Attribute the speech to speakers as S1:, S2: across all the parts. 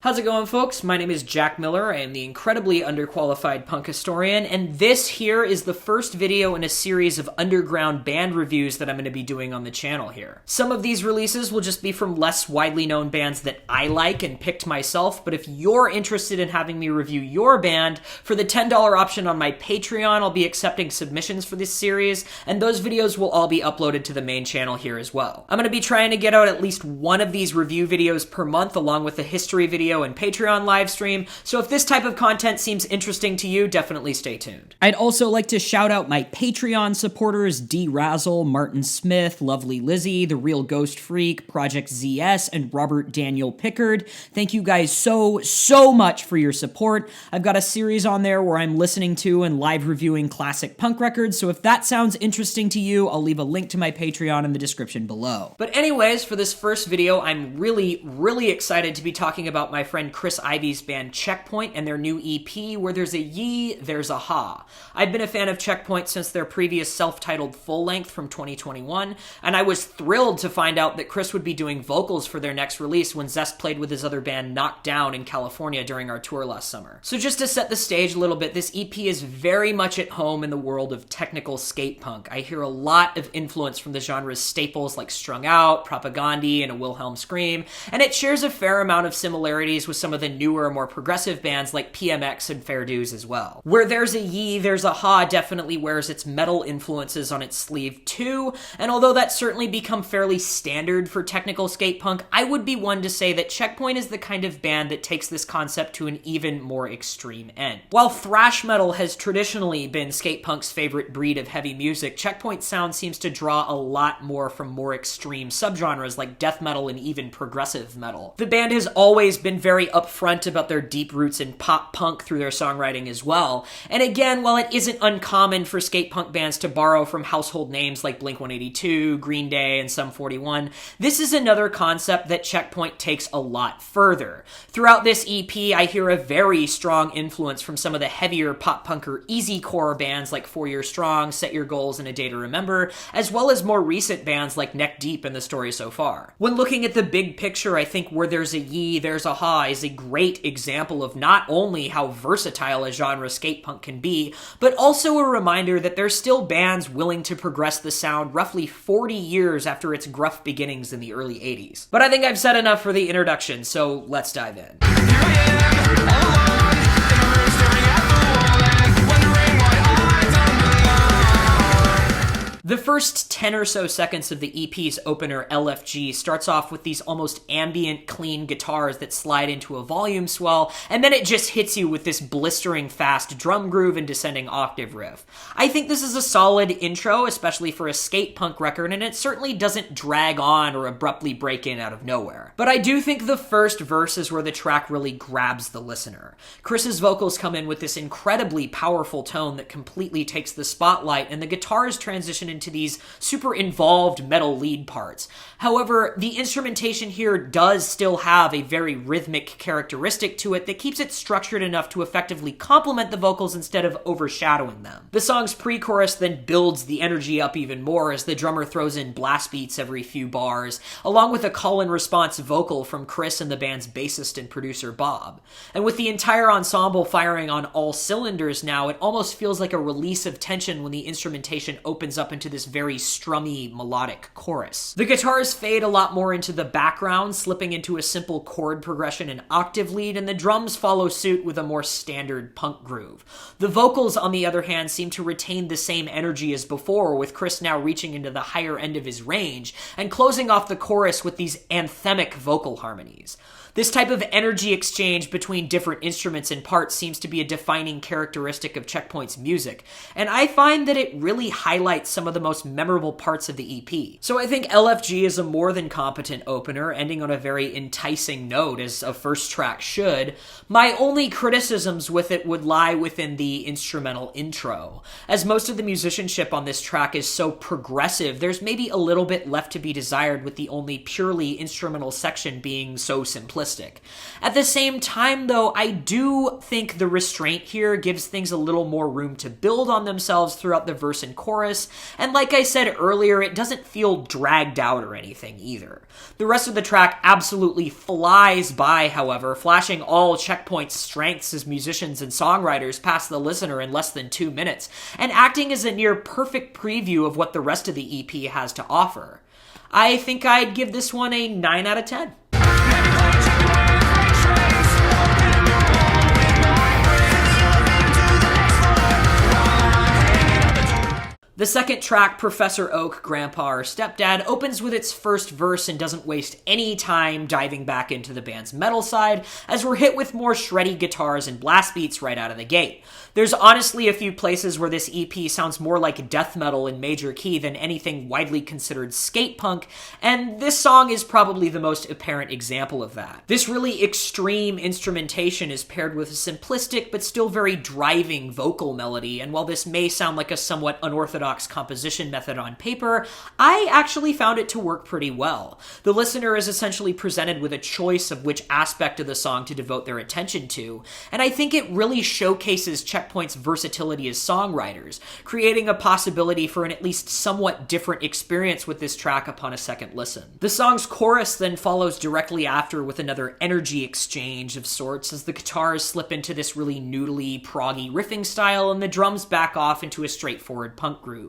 S1: How's it going, folks? My name is Jack Miller. I am the incredibly underqualified punk historian, and this here is the first video in a series of underground band reviews that I'm going to be doing on the channel here. Some of these releases will just be from less widely known bands that I like and picked myself, but if you're interested in having me review your band, for the $10 option on my Patreon, I'll be accepting submissions for this series, and those videos will all be uploaded to the main channel here as well. I'm going to be trying to get out at least one of these review videos per month, along with a history video and Patreon live stream, so if this type of content seems interesting to you, definitely stay tuned. I'd also like to shout out my Patreon supporters, D. Razzle, Martin Smith, Lovely Lizzie, The Real Ghost Freak, Project ZS, and Robert Daniel Pickard. Thank you guys so much for your support. I've got a series on there where I'm listening to and live reviewing classic punk records, so if that sounds interesting to you, I'll leave a link to my Patreon in the description below. But anyways, for this first video, I'm really excited to be talking about my friend Chris Ivy's band CheckP01nt and their new EP, Where There's a Ye, There's a Ha. I've been a fan of CheckP01nt since their previous self-titled full-length from 2021, and I was thrilled to find out that Chris would be doing vocals for their next release when Zest played with his other band Knocked Down in California during our tour last summer. So just to set the stage a little bit, this EP is very much at home in the world of technical skate punk. I hear a lot of influence from the genre's staples like Strung Out, Propagandhi, and A Wilhelm Scream, and it shares a fair amount of similarities with some of the newer, more progressive bands like PMX and Fair Dues as well. Where There's a Ye, There's a Ha definitely wears its metal influences on its sleeve too, and although that's certainly become fairly standard for technical skate punk, I would be one to say that CheckP01nt is the kind of band that takes this concept to an even more extreme end. While thrash metal has traditionally been skate punk's favorite breed of heavy music, CheckP01nt's sound seems to draw a lot more from more extreme subgenres like death metal and even progressive metal. The band has always been very upfront about their deep roots in pop punk through their songwriting as well. And again, while it isn't uncommon for skate punk bands to borrow from household names like Blink-182, Green Day, and Sum 41, this is another concept that CheckP01nt takes a lot further. Throughout this EP, I hear a very strong influence from some of the heavier pop punker easycore bands like 4 Year Strong, Set Your Goals, and A Day to Remember, as well as more recent bands like Neck Deep and The Story So Far. When looking at the big picture, I think Where There's a Ye, There's a Ha is a great example of not only how versatile a genre skate punk can be, but also a reminder that there's still bands willing to progress the sound roughly 40 years after its gruff beginnings in the early 80s. But I think I've said enough for the introduction, so let's dive in. The first 10 or so seconds of the EP's opener, LFG, starts off with these almost ambient, clean guitars that slide into a volume swell, and then it just hits you with this blistering fast drum groove and descending octave riff. I think this is a solid intro, especially for a skate punk record, and it certainly doesn't drag on or abruptly break in out of nowhere. But I do think the first verse is where the track really grabs the listener. Chris's vocals come in with this incredibly powerful tone that completely takes the spotlight, and the guitars transition into these super involved metal lead parts. However, the instrumentation here does still have a very rhythmic characteristic to it that keeps it structured enough to effectively complement the vocals instead of overshadowing them. The song's pre-chorus then builds the energy up even more as the drummer throws in blast beats every few bars, along with a call-and-response vocal from Chris and the band's bassist and producer Bob. And with the entire ensemble firing on all cylinders now, it almost feels like a release of tension when the instrumentation opens up into this very strummy melodic chorus. The guitars fade a lot more into the background, slipping into a simple chord progression and octave lead, and the drums follow suit with a more standard punk groove. The vocals, on the other hand, seem to retain the same energy as before, with Chris now reaching into the higher end of his range, and closing off the chorus with these anthemic vocal harmonies. This type of energy exchange between different instruments and parts seems to be a defining characteristic of CheckP01nt's music, and I find that it really highlights some of the most memorable parts of the EP. So I think LFG is a more than competent opener, ending on a very enticing note, as a first track should. My only criticisms with it would lie within the instrumental intro. As most of the musicianship on this track is so progressive, there's maybe a little bit left to be desired, with the only purely instrumental section being so simplistic. At the same time, though, I do think the restraint here gives things a little more room to build on themselves throughout the verse and chorus, And like I said earlier, it doesn't feel dragged out or anything either. The rest of the track absolutely flies by, however, flashing all CheckP01nt's strengths as musicians and songwriters past the listener in less than 2 minutes, and acting as a near perfect preview of what the rest of the EP has to offer. I think I'd give this one a 9 out of 10. The second track, Professor Oak, Grandpa or Stepdad, opens with its first verse and doesn't waste any time diving back into the band's metal side, as we're hit with more shreddy guitars and blast beats right out of the gate. There's honestly a few places where this EP sounds more like death metal in major key than anything widely considered skate punk, and this song is probably the most apparent example of that. This really extreme instrumentation is paired with a simplistic but still very driving vocal melody, and while this may sound like a somewhat unorthodox composition method on paper, I actually found it to work pretty well. The listener is essentially presented with a choice of which aspect of the song to devote their attention to, and I think it really showcases CheckP01nt's versatility as songwriters, creating a possibility for an at least somewhat different experience with this track upon a second listen. The song's chorus then follows directly after with another energy exchange of sorts as the guitars slip into this really noodly, proggy riffing style and the drums back off into a straightforward punk groove.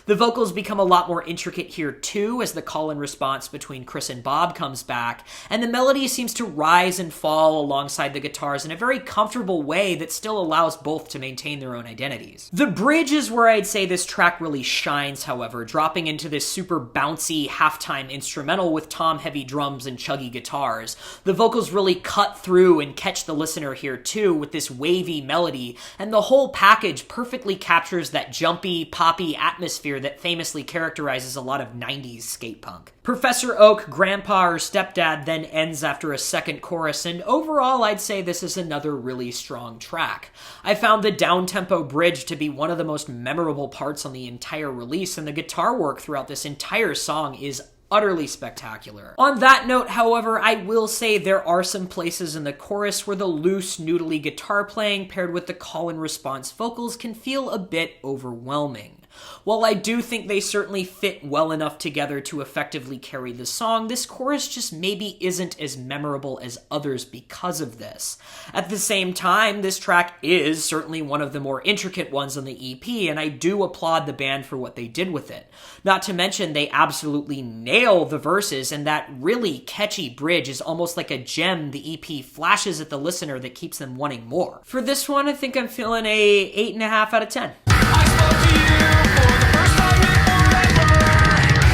S1: The vocals become a lot more intricate here too as the call and response between Chris and Bob comes back, and the melody seems to rise and fall alongside the guitars in a very comfortable way that still allows both to maintain their own identities. The bridge is where I'd say this track really shines, however, dropping into this super bouncy halftime instrumental with tom-heavy drums and chuggy guitars. The vocals really cut through and catch the listener here too with this wavy melody, and the whole package perfectly captures that jumpy, poppy atmosphere that famously characterizes a lot of 90s skate punk. Professor Oak, Grandpa or Stepdad then ends after a second chorus, and overall I'd say this is another really strong track. I found the down-tempo bridge to be one of the most memorable parts on the entire release, and the guitar work throughout this entire song is utterly spectacular. On that note, however, I will say there are some places in the chorus where the loose, noodly guitar playing paired with the call and response vocals can feel a bit overwhelming. While I do think they certainly fit well enough together to effectively carry the song, this chorus just maybe isn't as memorable as others because of this. At the same time, this track is certainly one of the more intricate ones on the EP, and I do applaud the band for what they did with it. Not to mention, they absolutely nail the verses, and that really catchy bridge is almost like a gem the EP flashes at the listener that keeps them wanting more. For this one, I think I'm feeling a 8.5 out of 10.
S2: I spoke to you for the first time in forever.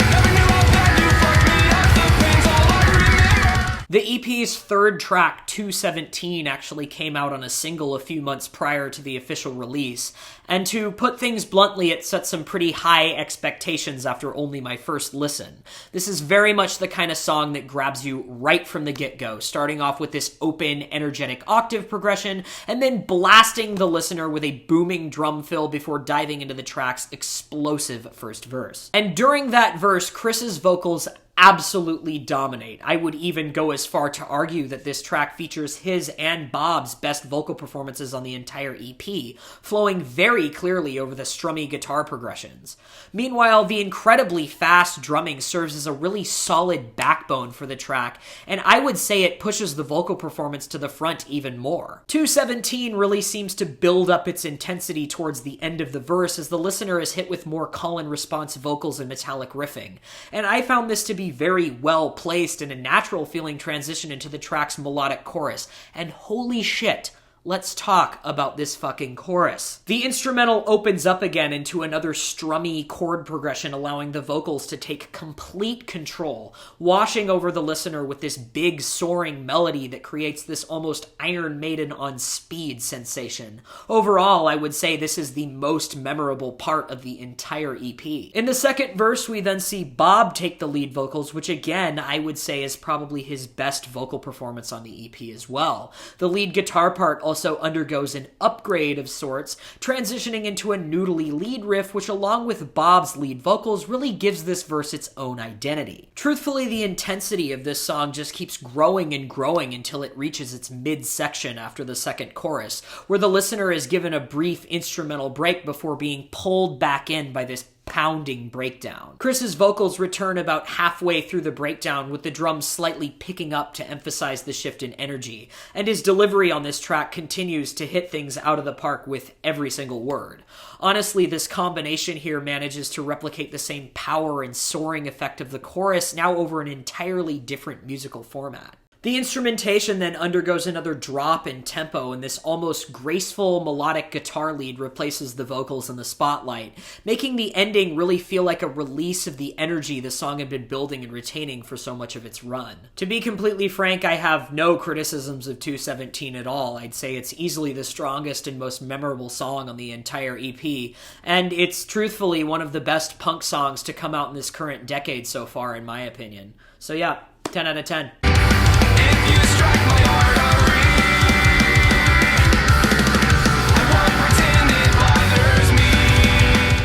S2: Never knew how bad you fucked me up. The pain's all I remember.
S1: The EP's third track, 217, actually came out on a single a few months prior to the official release, and to put things bluntly, it set some pretty high expectations after only my first listen. This is very much the kind of song that grabs you right from the get-go, starting off with this open, energetic octave progression, and then blasting the listener with a booming drum fill before diving into the track's explosive first verse. And during that verse, Chris's vocals absolutely dominate. I would even go as far to argue that this track features his and Bob's best vocal performances on the entire EP, flowing very clearly over the strummy guitar progressions. Meanwhile, the incredibly fast drumming serves as a really solid backbone for the track, and I would say it pushes the vocal performance to the front even more. 217 really seems to build up its intensity towards the end of the verse as the listener is hit with more call and response vocals and metallic riffing, and I found this to be very well placed and a natural feeling transition into the track's melodic chorus. And holy shit, let's talk about this fucking chorus. The instrumental opens up again into another strummy chord progression, allowing the vocals to take complete control, washing over the listener with this big soaring melody that creates this almost Iron Maiden on speed sensation. Overall, I would say this is the most memorable part of the entire EP. In the second verse, we then see Bob take the lead vocals, which again, I would say is probably his best vocal performance on the EP as well. The lead guitar part also undergoes an upgrade of sorts, transitioning into a noodly lead riff, which along with Bob's lead vocals really gives this verse its own identity. Truthfully, the intensity of this song just keeps growing and growing until it reaches its midsection after the second chorus, where the listener is given a brief instrumental break before being pulled back in by this pounding breakdown. Chris's vocals return about halfway through the breakdown, with the drums slightly picking up to emphasize the shift in energy, and his delivery on this track continues to hit things out of the park with every single word. Honestly, this combination here manages to replicate the same power and soaring effect of the chorus, now over an entirely different musical format. The instrumentation then undergoes another drop in tempo, and this almost graceful melodic guitar lead replaces the vocals in the spotlight, making the ending really feel like a release of the energy the song had been building and retaining for so much of its run. To be completely frank, I have no criticisms of 217 at all. I'd say it's easily the strongest and most memorable song on the entire EP, and it's truthfully one of the best punk songs to come out in this current decade so far, in my opinion. So yeah, 10 out of 10.
S2: If you strike my artery, I won't pretend it bothers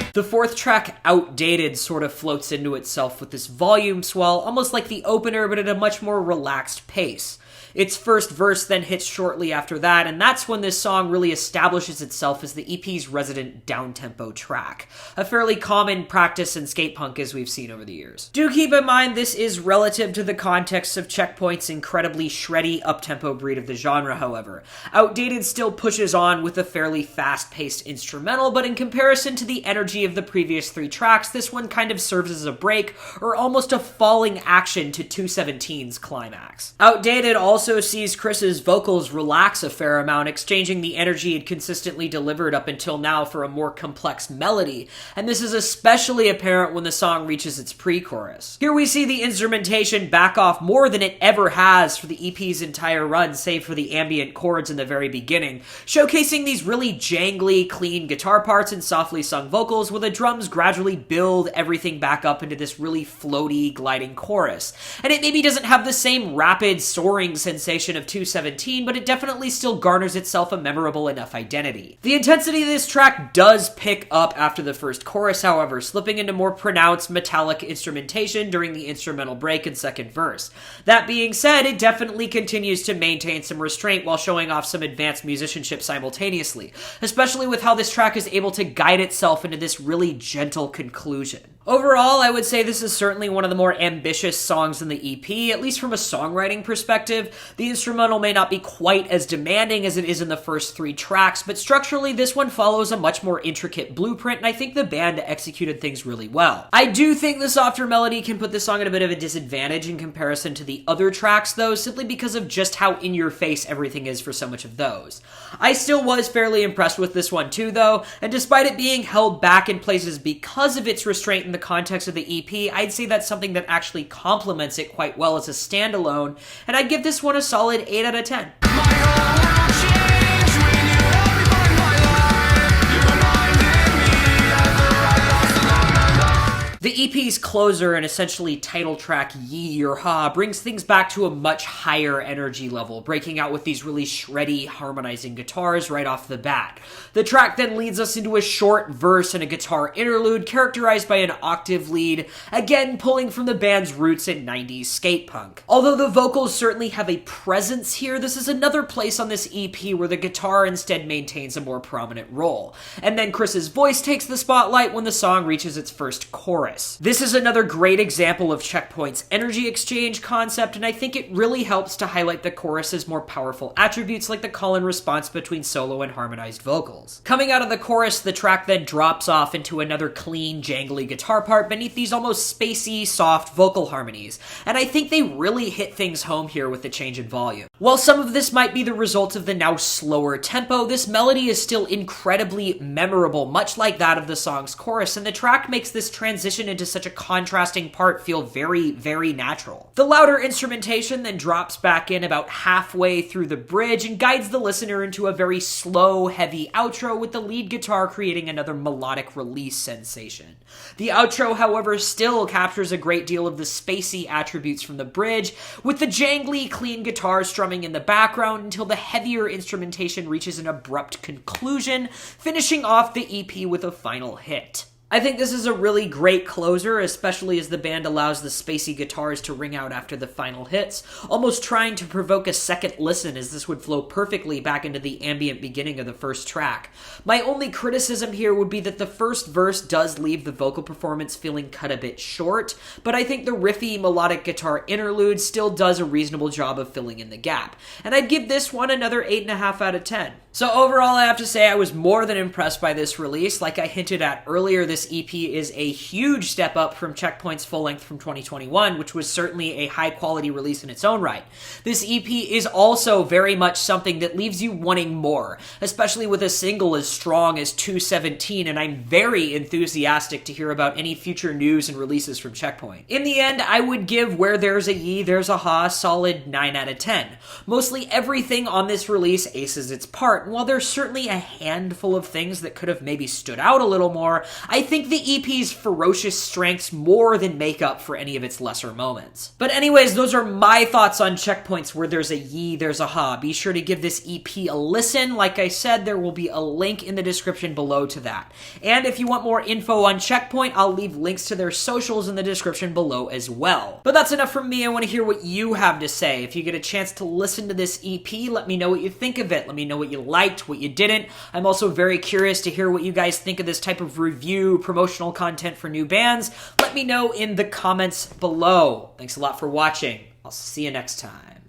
S2: me.
S1: The fourth track, Outdated, sort of floats into itself with this volume swell, almost like the opener, but at a much more relaxed pace. Its first verse then hits shortly after that, and that's when this song really establishes itself as the EP's resident downtempo track, a fairly common practice in skate punk as we've seen over the years. Do keep in mind this is relative to the context of CheckP01nt's incredibly shreddy uptempo breed of the genre, however. Outdated still pushes on with a fairly fast-paced instrumental, but in comparison to the energy of the previous three tracks, this one kind of serves as a break, or almost a falling action to 217's climax. Outdated also sees Chris's vocals relax a fair amount, exchanging the energy he'd consistently delivered up until now for a more complex melody, and this is especially apparent when the song reaches its pre-chorus. Here we see the instrumentation back off more than it ever has for the EP's entire run, save for the ambient chords in the very beginning, showcasing these really jangly, clean guitar parts and softly sung vocals, where the drums gradually build everything back up into this really floaty, gliding chorus. And it maybe doesn't have the same rapid, soaring sensation of 217, but it definitely still garners itself a memorable enough identity. The intensity of this track does pick up after the first chorus, however, slipping into more pronounced metallic instrumentation during the instrumental break and second verse. That being said, it definitely continues to maintain some restraint while showing off some advanced musicianship simultaneously, especially with how this track is able to guide itself into this really gentle conclusion. Overall, I would say this is certainly one of the more ambitious songs in the EP, at least from a songwriting perspective. The instrumental may not be quite as demanding as it is in the first three tracks, but structurally this one follows a much more intricate blueprint, and I think the band executed things really well. I do think the softer melody can put this song at a bit of a disadvantage in comparison to the other tracks, though, simply because of just how in-your-face everything is for so much of those. I still was fairly impressed with this one too, though, and despite it being held back in places because of its restraint in the context of the EP, I'd say that's something that actually complements it quite well as a standalone, and I'd give this one a solid 8 out of 10.
S2: My whole world changed when you helped me find my life. You reminded me ever I lost along my life.
S1: The EP's closer and essentially title track Ye or Ha brings things back to a much higher energy level, breaking out with these really shreddy, harmonizing guitars right off the bat. The track then leads us into a short verse and a guitar interlude characterized by an octave lead, again pulling from the band's roots in 90s skate punk. Although the vocals certainly have a presence here, this is another place on this EP where the guitar instead maintains a more prominent role. And then Chris's voice takes the spotlight when the song reaches its first chorus. This is another great example of CheckP01nt's energy exchange concept, and I think it really helps to highlight the chorus's more powerful attributes like the call and response between solo and harmonized vocals. Coming out of the chorus, the track then drops off into another clean, jangly guitar part beneath these almost spacey, soft vocal harmonies, and I think they really hit things home here with the change in volume. While some of this might be the result of the now slower tempo, this melody is still incredibly memorable, much like that of the song's chorus, and the track makes this transition into such a contrasting part feel very, very natural. The louder instrumentation then drops back in about halfway through the bridge and guides the listener into a very slow, heavy outro, with the lead guitar creating another melodic release sensation. The outro, however, still captures a great deal of the spacey attributes from the bridge, with the jangly, clean guitar strumming in the background until the heavier instrumentation reaches an abrupt conclusion, finishing off the EP with a final hit. I think this is a really great closer, especially as the band allows the spacey guitars to ring out after the final hits, almost trying to provoke a second listen, as this would flow perfectly back into the ambient beginning of the first track. My only criticism here would be that the first verse does leave the vocal performance feeling cut a bit short, but I think the riffy melodic guitar interlude still does a reasonable job of filling in the gap, and I'd give this one another 8.5 out of 10. So overall, I have to say I was more than impressed by this release. Like I hinted at earlier, this EP is a huge step up from Checkpoint's full length from 2021, which was certainly a high quality release in its own right. This EP is also very much something that leaves you wanting more, especially with a single as strong as 217, and I'm very enthusiastic to hear about any future news and releases from Checkpoint. In the end, I would give Where There's a Ye, There's a Ha solid 9 out of 10. Mostly everything on this release aces its part, and while there's certainly a handful of things that could have maybe stood out a little more, I think the EP's ferocious strengths more than make up for any of its lesser moments. But anyways, those are my thoughts on Checkpoint's Where There's a Ye, There's a Ha. Be sure to give this EP a listen. Like I said, there will be a link in the description below to that. And if you want more info on Checkpoint, I'll leave links to their socials in the description below as well. But that's enough from me. I want to hear what you have to say. If you get a chance to listen to this EP, let me know what you think of it. Let me know what you liked, what you didn't. I'm also very curious to hear what you guys think of this type of review, promotional content for new bands. Let me know in the comments below. Thanks a lot for watching. I'll see you next time.